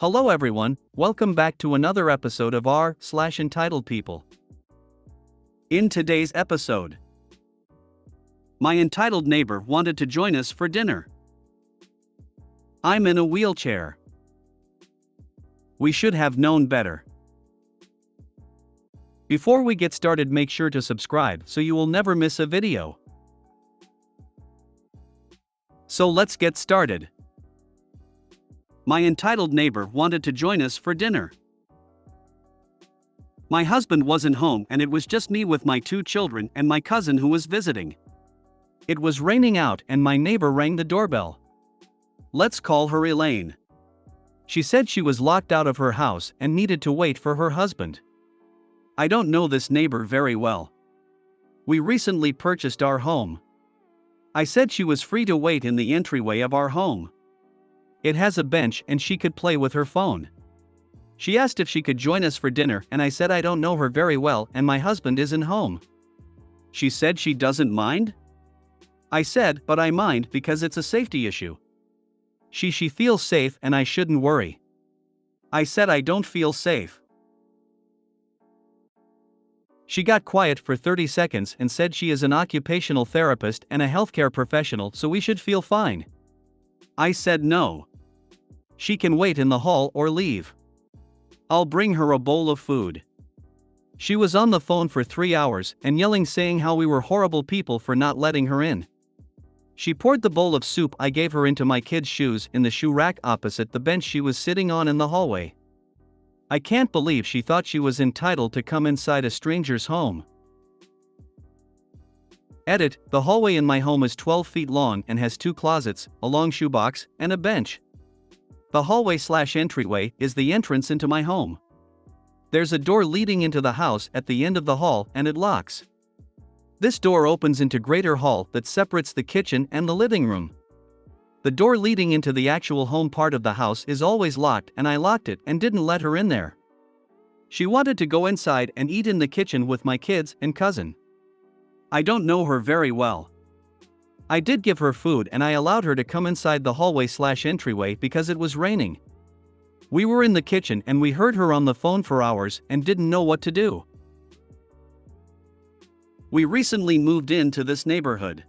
Hello everyone, welcome back to another episode of r/entitled people. In today's episode, my entitled neighbor wanted to join us for dinner. I'm in a wheelchair. We should have known better. Before we get started, make sure to subscribe so you will never miss a video. So let's get started. My entitled neighbor wanted to join us for dinner. My husband wasn't home and it was just me with my 2 children and my cousin who was visiting. It was raining out and my neighbor rang the doorbell. Let's call her Elaine. She said she was locked out of her house and needed to wait for her husband. I don't know this neighbor very well. We recently purchased our home. I said she was free to wait in the entryway of our home. It has a bench and she could play with her phone. She asked if she could join us for dinner and I said I don't know her very well and my husband isn't home. She said she doesn't mind? I said, but I mind because it's a safety issue. She feels safe and I shouldn't worry. I said I don't feel safe. She got quiet for 30 seconds and said she is an occupational therapist and a healthcare professional, so we should feel fine. I said no. She can wait in the hall or leave. I'll bring her a bowl of food. She was on the phone for 3 hours and yelling, saying how we were horrible people for not letting her in. She poured the bowl of soup I gave her into my kids' shoes in the shoe rack opposite the bench she was sitting on in the hallway. I can't believe she thought she was entitled to come inside a stranger's home. Edit: the hallway in my home is 12 feet long and has 2 closets, a long shoebox, and a bench. The hallway/entryway is the entrance into my home. There's a door leading into the house at the end of the hall and it locks. This door opens into greater hall that separates the kitchen and the living room. The door leading into the actual home part of the house is always locked and I locked it and didn't let her in there. She wanted to go inside and eat in the kitchen with my kids and cousin. I don't know her very well. I did give her food and I allowed her to come inside the hallway/entryway because it was raining. We were in the kitchen and we heard her on the phone for hours and didn't know what to do. We recently moved into this neighborhood.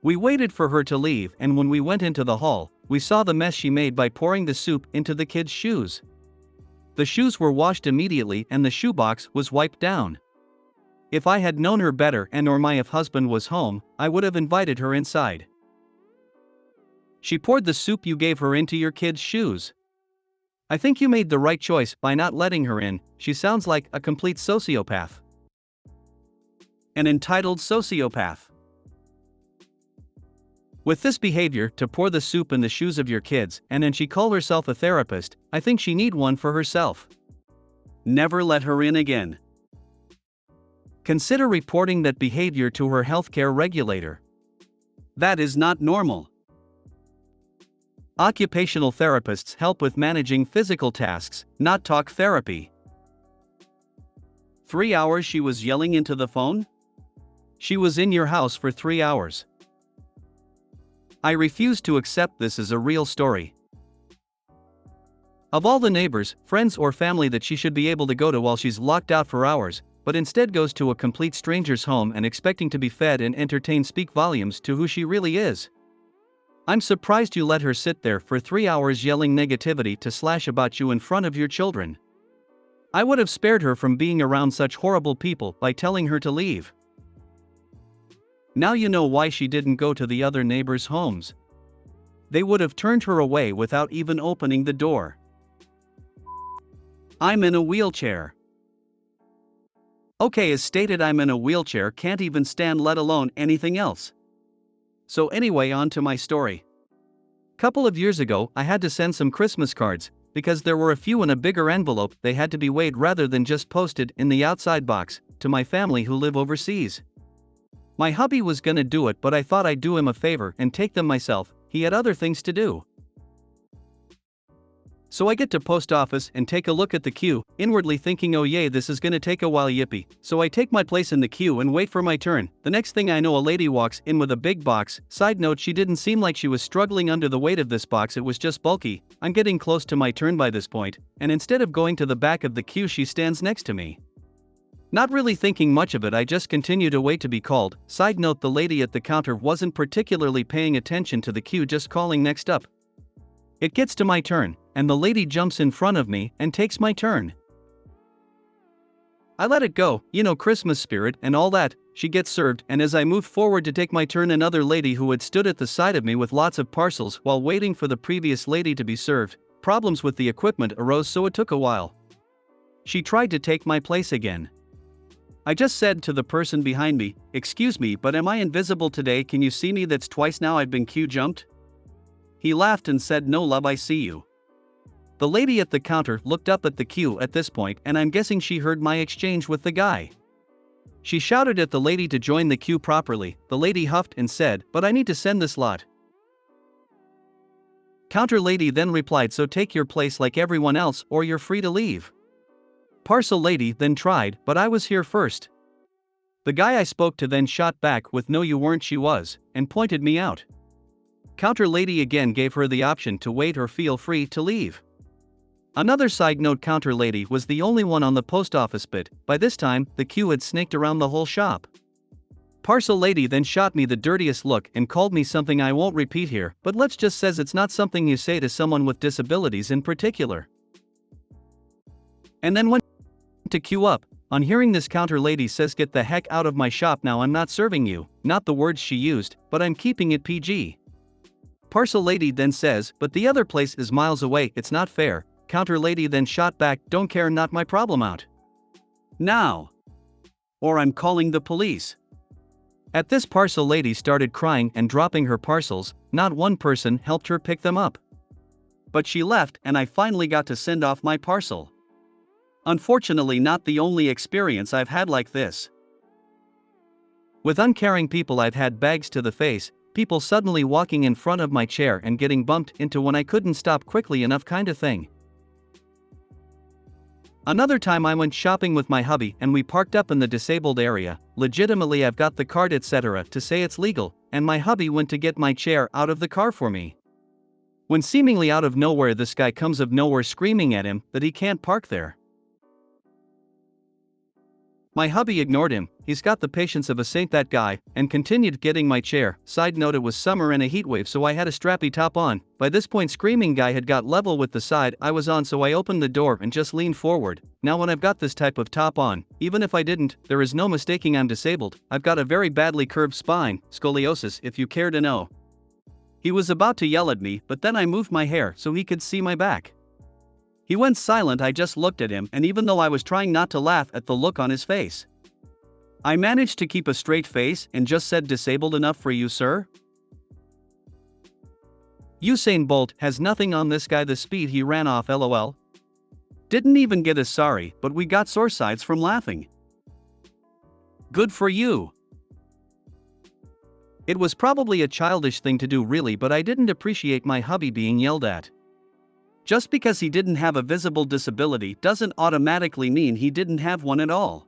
We waited for her to leave and when we went into the hall, we saw the mess she made by pouring the soup into the kids' shoes. The shoes were washed immediately and the shoebox was wiped down. If I had known her better and or my husband was home, I would have invited her inside. She poured the soup you gave her into your kids' shoes. I think you made the right choice by not letting her in. She sounds like a complete sociopath. An entitled sociopath. With this behavior, to pour the soup in the shoes of your kids and then she call herself a therapist, I think she need one for herself. Never let her in again. Consider reporting that behavior to her healthcare regulator. That is not normal. Occupational therapists help with managing physical tasks, not talk therapy. 3 hours she was yelling into the phone? She was in your house for 3 hours. I refuse to accept this as a real story. Of all the neighbors, friends or family that she should be able to go to while she's locked out for hours, but instead goes to a complete stranger's home and expecting to be fed and entertained, speak volumes to who she really is. I'm surprised you let her sit there for 3 hours yelling negativity to slash about you in front of your children. I would have spared her from being around such horrible people by telling her to leave. Now you know why she didn't go to the other neighbors' homes. They would have turned her away without even opening the door. I'm in a wheelchair. Okay, as stated, I'm in a wheelchair, can't even stand, let alone anything else. So anyway, on to my story. Couple of years ago, I had to send some Christmas cards, because there were a few in a bigger envelope, they had to be weighed rather than just posted in the outside box, to my family who live overseas. My hubby was gonna do it, but I thought I'd do him a favor and take them myself, he had other things to do. So I get to post office and take a look at the queue, inwardly thinking, oh yay, this is gonna take a while, yippee. So I take my place in the queue and wait for my turn. The next thing I know, a lady walks in with a big box. Side note, she didn't seem like she was struggling under the weight of this box, it was just bulky. I'm getting close to my turn by this point, and instead of going to the back of the queue, she stands next to me. Not really thinking much of it, I just continue to wait to be called. Side note, the lady at the counter wasn't particularly paying attention to the queue, just calling next up. It gets to my turn, and the lady jumps in front of me and takes my turn. I let it go, Christmas spirit and all that. She gets served, and as I moved forward to take my turn, another lady who had stood at the side of me with lots of parcels while waiting for the previous lady to be served. Problems with the equipment arose, so it took a while. She tried to take my place again. I just said to the person behind me, "Excuse me, but am I invisible today? Can you see me? That's twice now I've been queue jumped." He laughed and said, "No love, I see you." The lady at the counter looked up at the queue at this point, and I'm guessing she heard my exchange with the guy. She shouted at the lady to join the queue properly. The lady huffed and said, "But I need to send this lot." Counter lady then replied, "So take your place like everyone else or you're free to leave." Parcel lady then tried, "But I was here first." The guy I spoke to then shot back with, "No you weren't, she was," and pointed me out. Counter lady again gave her the option to wait or feel free to leave. Another side note, counter lady was the only one on the post office bit. By this time, the queue had snaked around the whole shop. Parcel lady then shot me the dirtiest look and called me something I won't repeat here, but let's just says it's not something you say to someone with disabilities in particular. And then went to queue up. On hearing this, counter lady says, "Get the heck out of my shop now, I'm not serving you." Not the words she used, but I'm keeping it PG. Parcel lady then says, "But the other place is miles away, it's not fair." Counter lady then shot back, "Don't care, not my problem, out now, or I'm calling the police." At this, parcel lady started crying and dropping her parcels. Not one person helped her pick them up. But she left, and I finally got to send off my parcel. Unfortunately, not the only experience I've had like this. With uncaring people, I've had bags to the face, people suddenly walking in front of my chair and getting bumped into when I couldn't stop quickly enough, kind of thing. Another time I went shopping with my hubby and we parked up in the disabled area. Legitimately, I've got the card etc. to say it's legal, and my hubby went to get my chair out of the car for me. When seemingly out of nowhere, this guy comes of nowhere screaming at him that he can't park there. My hubby ignored him. He's got the patience of a saint, that guy, and continued getting my chair. Side note, it was summer and a heat wave, so I had a strappy top on. By this point, screaming guy had got level with the side I was on, so I opened the door and just leaned forward. Now when I've got this type of top on, even if I didn't, there is no mistaking I'm disabled. I've got a very badly curved spine, scoliosis if you care to know. He was about to yell at me, but then I moved my hair so he could see my back. He went silent. I just looked at him, and even though I was trying not to laugh at the look on his face, I managed to keep a straight face and just said, "Disabled enough for you, sir?" Usain Bolt has nothing on this guy, the speed he ran off, lol. Didn't even get a sorry, but we got sore sides from laughing. Good for you. It was probably a childish thing to do really, but I didn't appreciate my hubby being yelled at. Just because he didn't have a visible disability doesn't automatically mean he didn't have one at all.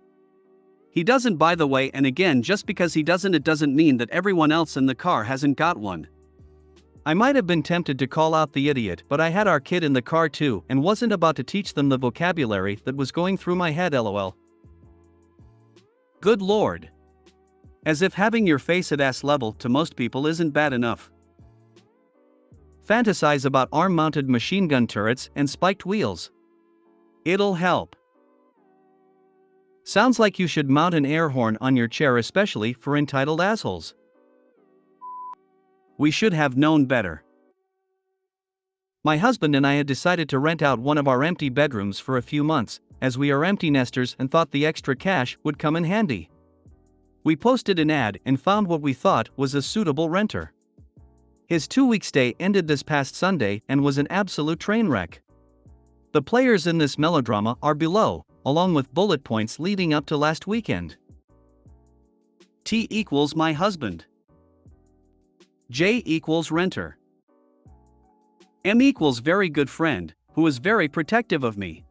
He doesn't, by the way, and again, just because he doesn't, it doesn't mean that everyone else in the car hasn't got one. I might have been tempted to call out the idiot, but I had our kid in the car too and wasn't about to teach them the vocabulary that was going through my head, lol. Good lord. As if having your face at ass level to most people isn't bad enough. Fantasize about arm-mounted machine gun turrets and spiked wheels. It'll help. Sounds like you should mount an air horn on your chair, especially for entitled assholes. We should have known better. My husband and I had decided to rent out one of our empty bedrooms for a few months, as we are empty nesters and thought the extra cash would come in handy. We posted an ad and found what we thought was a suitable renter. His 2-week stay ended this past Sunday and was an absolute train wreck. The players in this melodrama are below, along with bullet points leading up to last weekend. T equals my husband. J equals renter. M equals very good friend, who was very protective of me.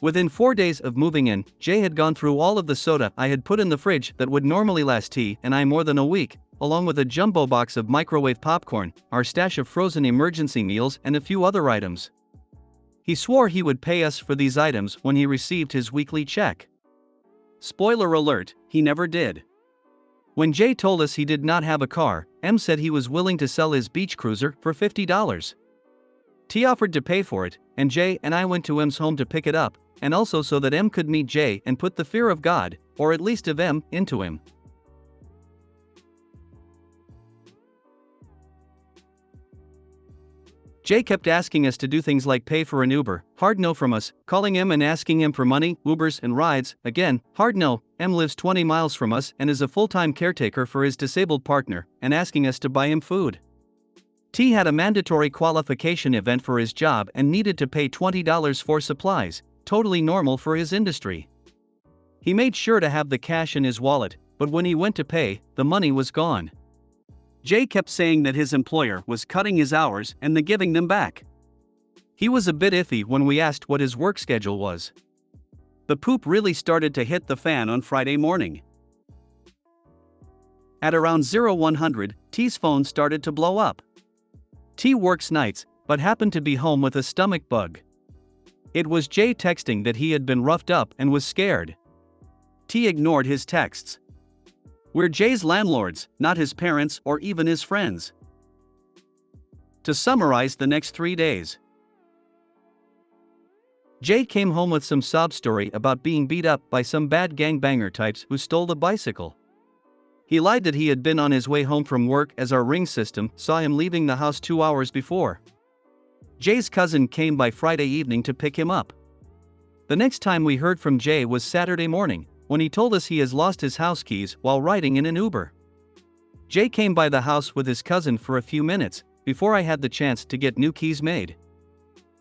Within 4 days of moving in, Jay had gone through all of the soda I had put in the fridge that would normally last T and I more than a week, along with a jumbo box of microwave popcorn, our stash of frozen emergency meals, and a few other items. He swore he would pay us for these items when he received his weekly check. Spoiler alert, he never did. When Jay told us he did not have a car, M said he was willing to sell his beach cruiser for $50. T offered to pay for it, and Jay and I went to M's home to pick it up, and also so that M could meet Jay and put the fear of God, or at least of M, into him. Jay kept asking us to do things like pay for an Uber, hard no from us, calling M and asking him for money, Ubers and rides, again, hard no. M lives 20 miles from us and is a full-time caretaker for his disabled partner, and asking us to buy him food. T had a mandatory qualification event for his job and needed to pay $20 for supplies, totally normal for his industry. He made sure to have the cash in his wallet, but when he went to pay, the money was gone. Jay kept saying that his employer was cutting his hours and then giving them back. He was a bit iffy when we asked what his work schedule was. The poop really started to hit the fan on Friday morning. At around 0100, T's phone started to blow up. T works nights, but happened to be home with a stomach bug. It was Jay texting that he had been roughed up and was scared. T ignored his texts. We're Jay's landlords, not his parents or even his friends. To summarize the next 3 days. Jay came home with some sob story about being beat up by some bad gangbanger types who stole the bicycle. He lied that he had been on his way home from work as our ring system saw him leaving the house 2 hours before. Jay's cousin came by Friday evening to pick him up. The next time we heard from Jay was Saturday morning, when he told us he has lost his house keys while riding in an Uber. Jay came by the house with his cousin for a few minutes, before I had the chance to get new keys made.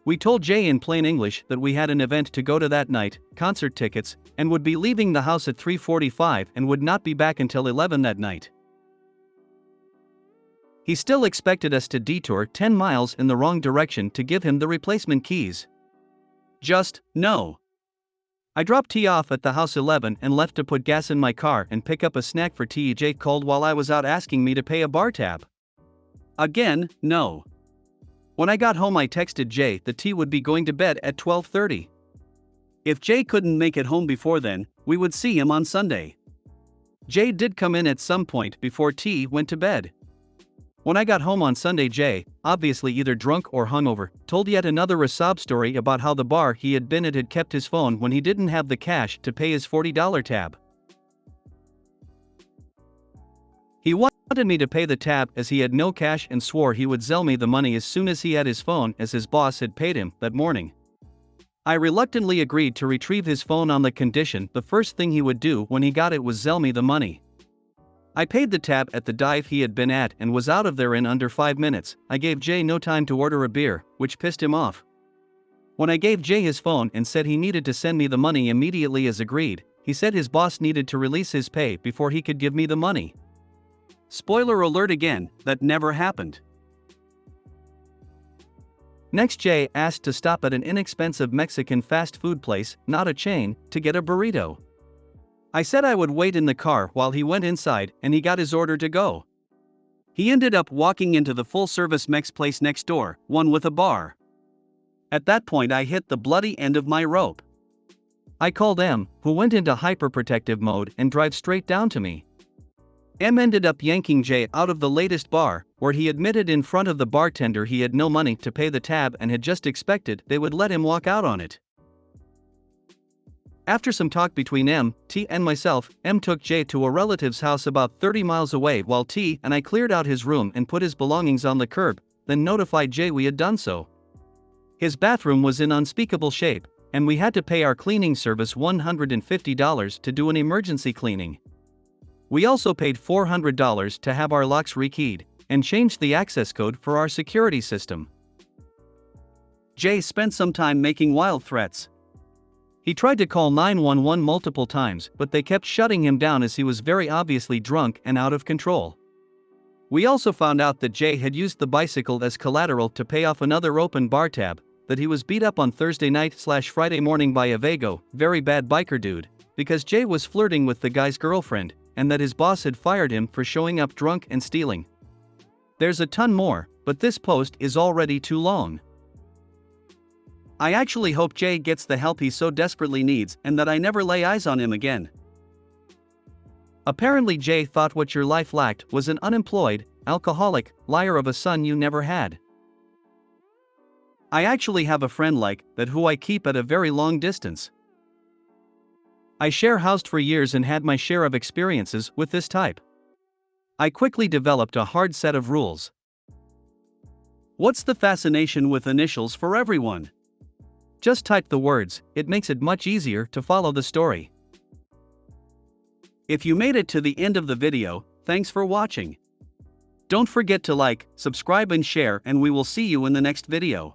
We told Jay in plain English that we had an event to go to that night, concert tickets, and would be leaving the house at 3:45 and would not be back until 11 that night. He still expected us to detour 10 miles in the wrong direction to give him the replacement keys. Just, no. I dropped T off at the house 11 and left to put gas in my car and pick up a snack for T. Jay called while I was out asking me to pay a bar tab. Again, no. When I got home I texted Jay that T would be going to bed at 12:30. If Jay couldn't make it home before then, we would see him on Sunday. Jay did come in at some point before T went to bed. When I got home on Sunday, Jay, obviously either drunk or hungover, told yet another sob story about how the bar he had been at had kept his phone when he didn't have the cash to pay his $40 tab. He wanted me to pay the tab as he had no cash and swore he would Zelle me the money as soon as he had his phone, as his boss had paid him that morning. I reluctantly agreed to retrieve his phone on the condition the first thing he would do when he got it was Zelle me the money. I paid the tab at the dive he had been at and was out of there in under 5 minutes. I gave Jay no time to order a beer, which pissed him off. When I gave Jay his phone and said he needed to send me the money immediately as agreed, he said his boss needed to release his pay before he could give me the money. Spoiler alert again, that never happened. Next, Jay asked to stop at an inexpensive Mexican fast food place, not a chain, to get a burrito. I said I would wait in the car while he went inside and he got his order to go. He ended up walking into the full-service Mex place next door, one with a bar. At that point I hit the bloody end of my rope. I called M, who went into hyperprotective mode and drive straight down to me. M ended up yanking Jay out of the latest bar, where he admitted in front of the bartender he had no money to pay the tab and had just expected they would let him walk out on it. After some talk between M, T and myself, M took Jay to a relative's house about 30 miles away while T and I cleared out his room and put his belongings on the curb, then notified Jay we had done so. His bathroom was in unspeakable shape, and we had to pay our cleaning service $150 to do an emergency cleaning. We also paid $400 to have our locks rekeyed, and changed the access code for our security system. Jay spent some time making wild threats. He tried to call 911 multiple times, but they kept shutting him down as he was very obviously drunk and out of control. We also found out that Jay had used the bicycle as collateral to pay off another open bar tab, that he was beat up on Thursday night/Friday morning by a Vago, very bad biker dude, because Jay was flirting with the guy's girlfriend, and that his boss had fired him for showing up drunk and stealing. There's a ton more, but this post is already too long. I actually hope Jay gets the help he so desperately needs and that I never lay eyes on him again. Apparently Jay thought what your life lacked was an unemployed, alcoholic, liar of a son you never had. I actually have a friend like that who I keep at a very long distance. I share housed for years and had my share of experiences with this type. I quickly developed a hard set of rules. What's the fascination with initials for everyone? Just type the words, it makes it much easier to follow the story. If you made it to the end of the video, thanks for watching. Don't forget to like, subscribe and share, and we will see you in the next video.